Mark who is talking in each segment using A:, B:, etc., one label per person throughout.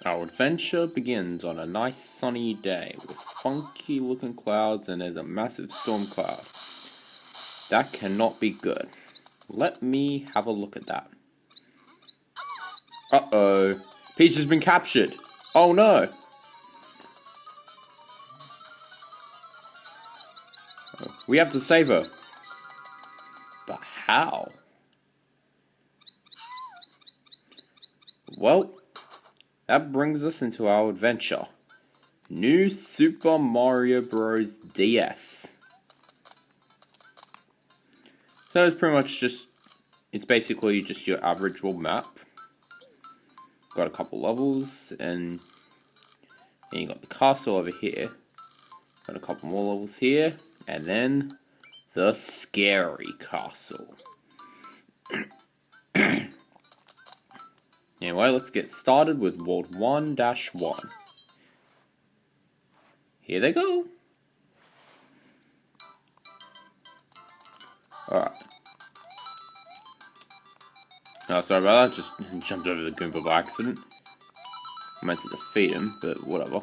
A: Our adventure begins on a nice sunny day with funky looking clouds, and there's a massive storm cloud. That cannot be good. Let me have a look at that. Uh-oh. Peach has been captured. Oh no. We have to save her. But how? Well, that brings us into our adventure. New Super Mario Bros. DS. So it's pretty much it's basically just your average world map. Got a couple levels, and then you got the castle over here. Got a couple more levels here, and then the scary castle. Anyway, let's get started with World 1-1. Here they go. Alright. Oh, sorry about that, just jumped over the Goomba by accident. I meant to defeat him, but whatever.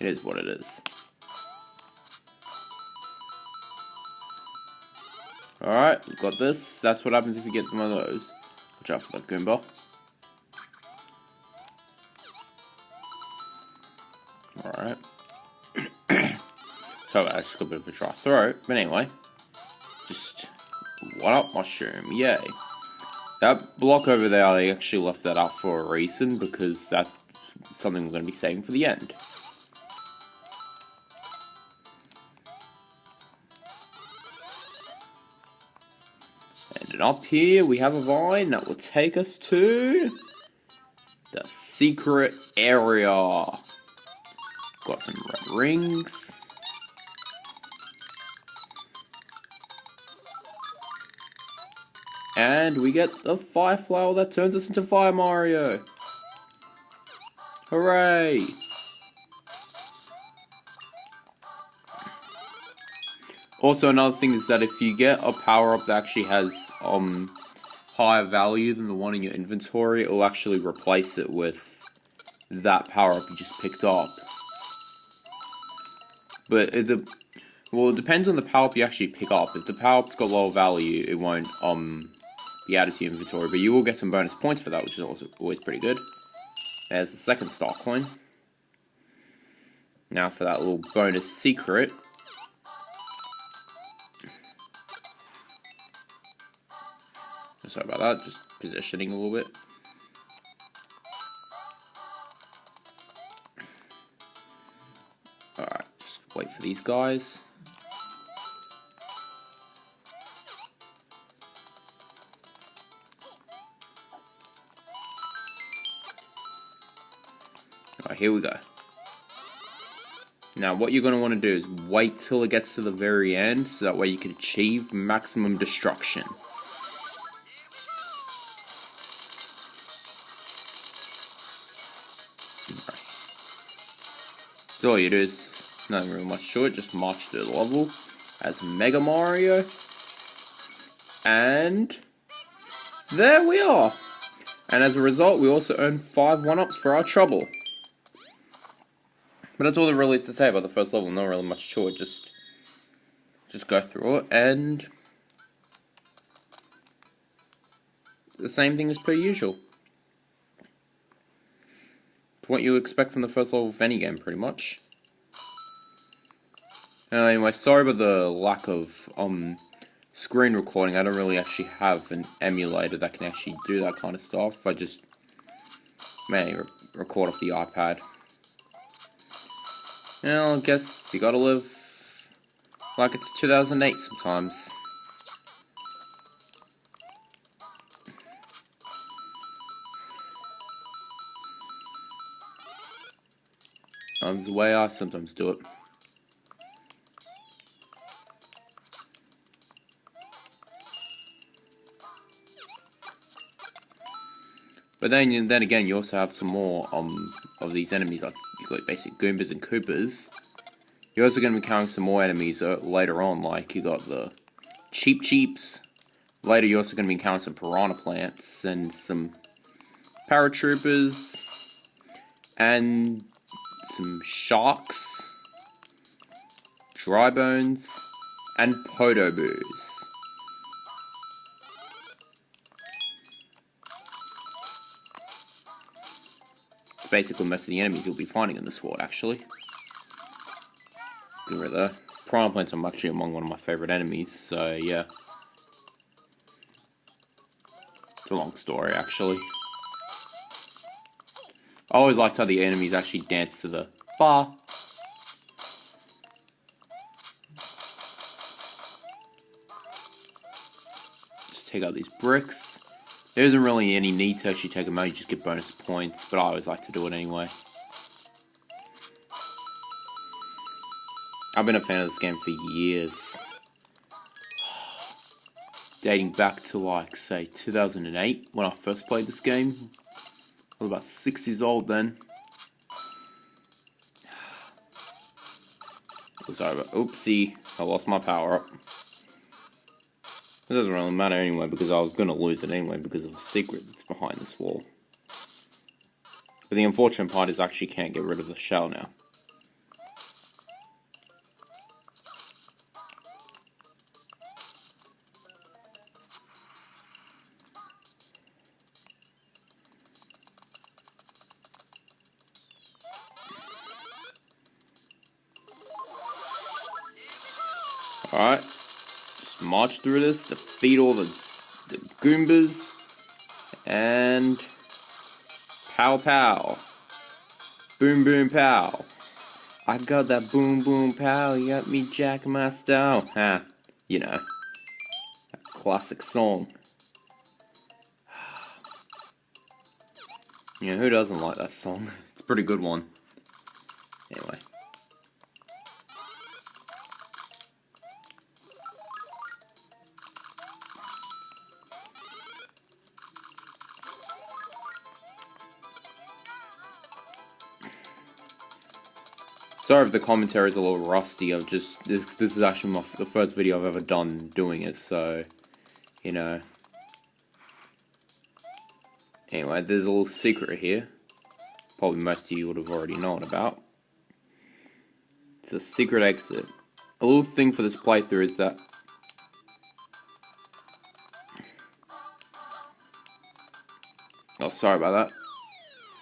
A: It is what it is. Alright, we've got this. That's what happens if you get one of those. Watch out for that Goomba. Alright. So I just got a bit of a dry throat. But anyway. Just one up mushroom. Yay. That block over there, they actually left that up for a reason, because that's something we're going to be saving for the end. And up here we have a vine that will take us to the secret area. Got some red rings. And we get the fire flower that turns us into Fire Mario. Hooray! Also, another thing is that if you get a power-up that actually has higher value than the one in your inventory, it will actually replace it with that power-up you just picked up. But it depends on the power-up you actually pick up. If the power-up's got lower value, it won't be added to your inventory, but you will get some bonus points for that, which is also always pretty good. There's the second star coin. Now for that little bonus secret. Sorry about that, just positioning a little bit. Alright, just wait for these guys. Alright, here we go. Now what you're going to want to do is wait till it gets to the very end, so that way you can achieve maximum destruction. So all you do is nothing really much to it, just march through the level as Mega Mario. And there we are. And as a result, we also earn 5 1-ups for our trouble. But that's all there really is to say about the first level. Not really much to it, just go through it, and the same thing as per usual. What you expect from the first level of any game, pretty much. Anyway, sorry about the lack of screen recording. I don't really actually have an emulator that can actually do that kind of stuff. I just mainly record off the iPad. Well, I guess you gotta live like it's 2008 sometimes. That's the way I sometimes do it. But then again, you also have some more of these enemies, like you've got basic Goombas and Koopas. You're also going to be encountering some more enemies later on, like you got the Cheep Cheeps. Later, you're also going to be encountering some Piranha Plants and some Paratroopers. and some sharks, dry bones, and podoboos. It's basically most of the enemies you'll be finding in this world, actually. Get rid of the Piranha Plants are actually among one of my favourite enemies, so yeah. It's a long story, actually. I always liked how the enemies actually dance to the bar. Just take out these bricks. There isn't really any need to actually take them out, you just get bonus points, but I always like to do it anyway. I've been a fan of this game for years. Dating back to like, say, 2008, when I first played this game. I was about 6 years old then. Oh, sorry, but oopsie, I lost my power up. It doesn't really matter anyway, because I was going to lose it anyway because of the secret that's behind this wall. But the unfortunate part is I actually can't get rid of the shell now. Alright, just march through this, defeat all the Goombas, and pow pow, boom boom pow. I got that boom boom pow, you got me jacking my style. Ha, you know, that classic song. Yeah, who doesn't like that song? It's a pretty good one. Anyway. Sorry if the commentary is a little rusty. I've just this is actually the first video I've ever done doing it, so you know. Anyway, there's a little secret here. Probably most of you would have already known about. It's a secret exit. A little thing for this playthrough is that oh, sorry about that.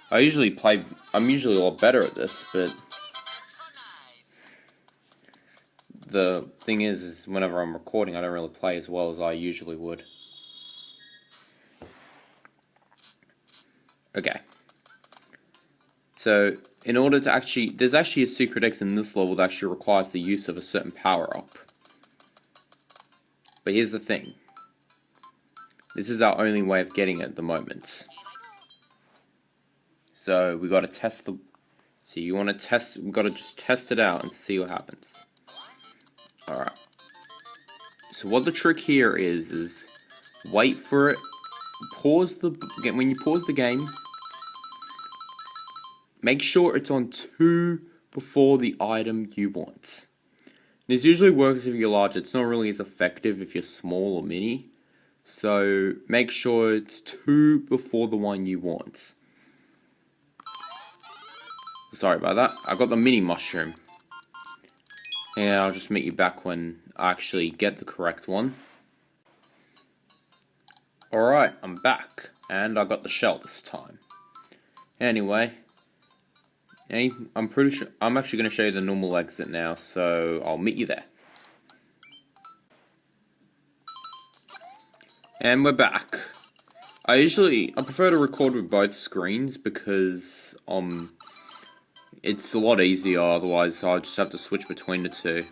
A: I'm usually a lot better at this, but the thing is whenever I'm recording, I don't really play as well as I usually would. Okay. So, in order to actually, there's actually a secret exit in this level that actually requires the use of a certain power-up. But here's the thing. This is our only way of getting it at the moment. So, we gotta test the, so you wanna test, we gotta just test it out and see what happens. Alright. So what the trick here is wait for it, when you pause the game, make sure it's on 2 before the item you want. This usually works if you're large, it's not really as effective if you're small or mini. So make sure it's 2 before the one you want. Sorry about that, I got the mini mushroom. Yeah, I'll just meet you back when I actually get the correct one. Alright, I'm back. And I got the shell this time. Anyway. I'm pretty sure I'm actually going to show you the normal exit now, so I'll meet you there. And we're back. I prefer to record with both screens because it's a lot easier, otherwise I just have to switch between the two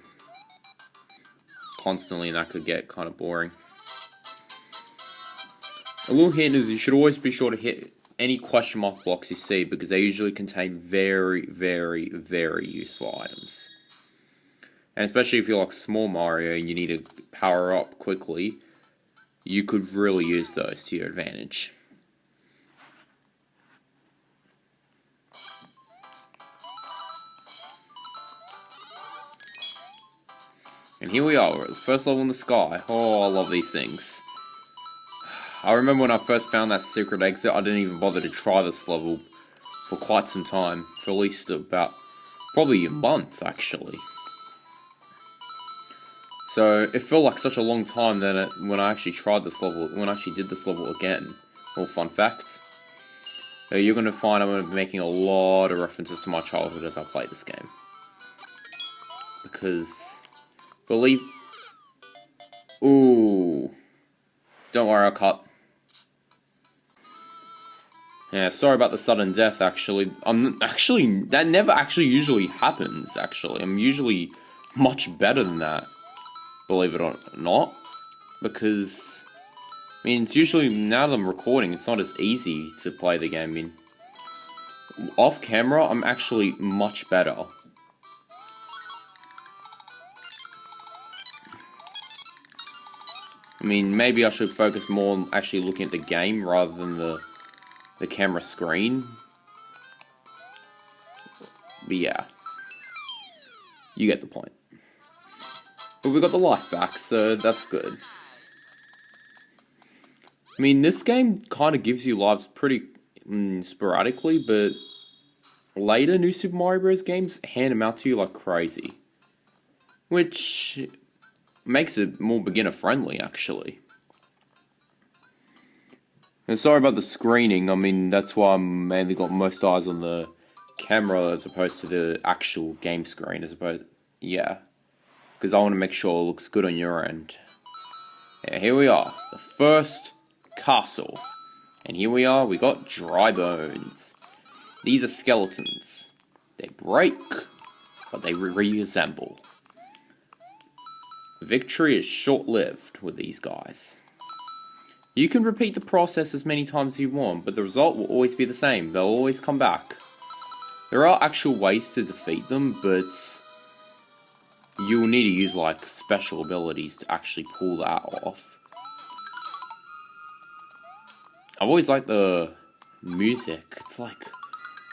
A: constantly, and that could get kind of boring. A little hint is you should always be sure to hit any question mark blocks you see, because they usually contain very, very, very useful items. And especially if you're like Small Mario and you need to power up quickly, you could really use those to your advantage. And here we are, we're at the first level in the sky. Oh, I love these things. I remember when I first found that secret exit, I didn't even bother to try this level for quite some time, for at least about probably a month actually. So it felt like such a long time that when I actually tried this level, when I actually did this level again. Well, fun fact, you're going to find I'm going to be making a lot of references to my childhood as I play this game. Because, ooh, don't worry, I'll cut. Yeah, sorry about the sudden death, actually. That never actually usually happens, actually. I'm usually much better than that, believe it or not. Because, I mean, it's usually, now that I'm recording, it's not as easy to play the game. I mean, off camera, I'm actually much better. I mean, maybe I should focus more on actually looking at the game rather than the camera screen. But yeah, you get the point. But we got the life back, so that's good. I mean, this game kind of gives you lives pretty sporadically, but later New Super Mario Bros. Games hand them out to you like crazy. Which makes it more beginner-friendly, actually. And sorry about the screening, I mean, that's why I mainly got most eyes on the camera as opposed to the actual game screen, yeah. Because I want to make sure it looks good on your end. Yeah, here we are, the first castle. And here we are, we got dry bones. These are skeletons. They break, but they reassemble. Victory is short-lived with these guys. You can repeat the process as many times as you want, but the result will always be the same. They'll always come back. There are actual ways to defeat them, but you'll need to use like special abilities to actually pull that off. I've always liked the music. It's like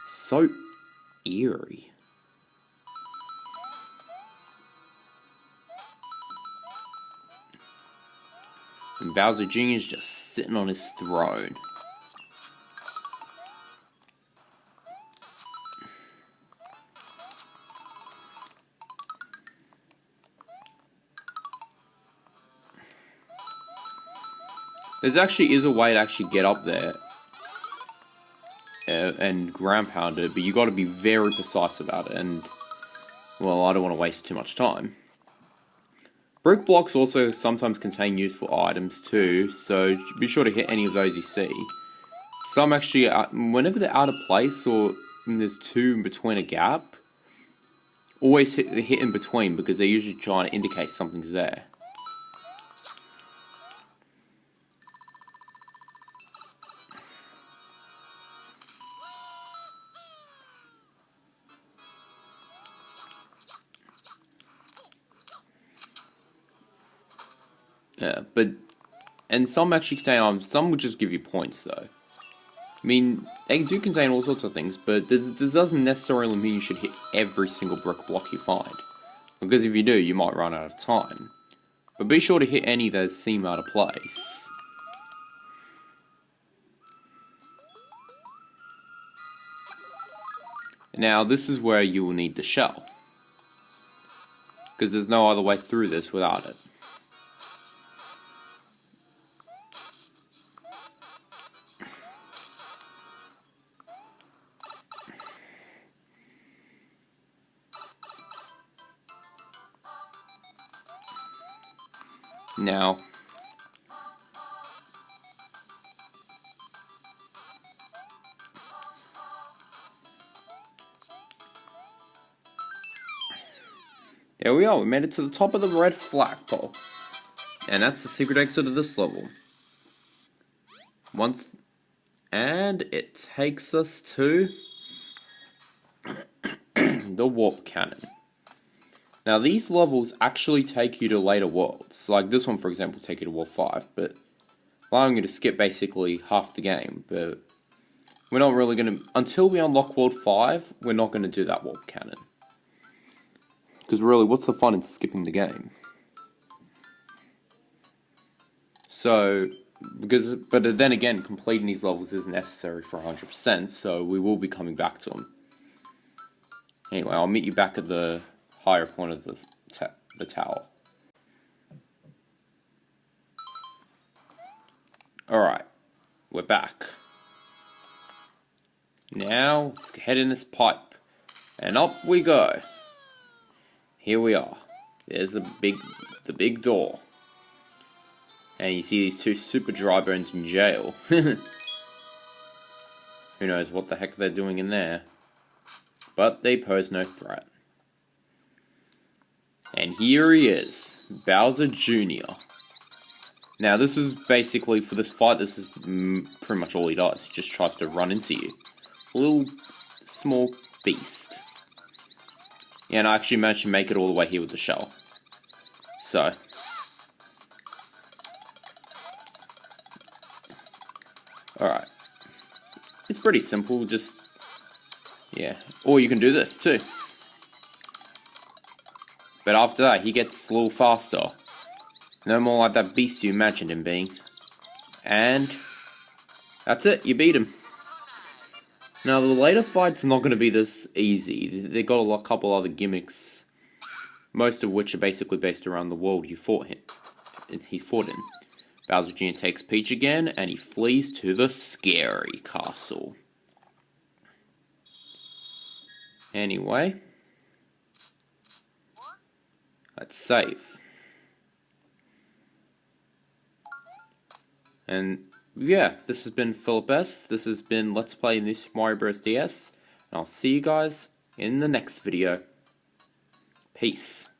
A: so eerie. And Bowser Jr. is just sitting on his throne. There actually is a way to actually get up there and ground pound it, but you got to be very precise about it, and well, I don't want to waste too much time. Brick blocks also sometimes contain useful items too, so be sure to hit any of those you see. Some actually, whenever they're out of place or there's two in between a gap, always hit in between because they're usually trying to indicate something's there. Yeah, and some actually contain items, some will just give you points though. I mean, they do contain all sorts of things, but this doesn't necessarily mean you should hit every single brick block you find. Because if you do, you might run out of time. But be sure to hit any that seem out of place. Now, this is where you will need the shell. Because there's no other way through this without it. Now, there we are, we made it to the top of the red flagpole. And that's the secret exit of this level. And it takes us to the warp cannon. Now these levels actually take you to later worlds. Like this one, for example, will take you to World 5, but allowing you to skip basically half the game. But we're not really going to, until we unlock World 5, we're not going to do that warp cannon. Because really, what's the fun in skipping the game? So, But then again, completing these levels is necessary for 100%, so we will be coming back to them. Anyway, I'll meet you back at the higher point of the tower. Alright, we're back. Now, let's head in this pipe. And up we go. Here we are. There's the big door. And you see these two super dry bones in jail. Who knows what the heck they're doing in there. But they pose no threat. And here he is, Bowser Jr. Now this is basically, for this fight, this is pretty much all he does. He just tries to run into you. A little small beast. Yeah, and I actually managed to make it all the way here with the shell. So. Alright. It's pretty simple, just... yeah. Or you can do this, too. But after that, he gets a little faster. No more like that beast you imagined him being. And... that's it, you beat him. Now, the later fight's not going to be this easy. They got a couple other gimmicks, most of which are basically based around the world he's fought in. Bowser Jr. takes Peach again, and he flees to the scary castle. Anyway, let's save. And yeah, this has been Philip S. This has been Let's Play New Super Mario Bros. DS. And I'll see you guys in the next video. Peace.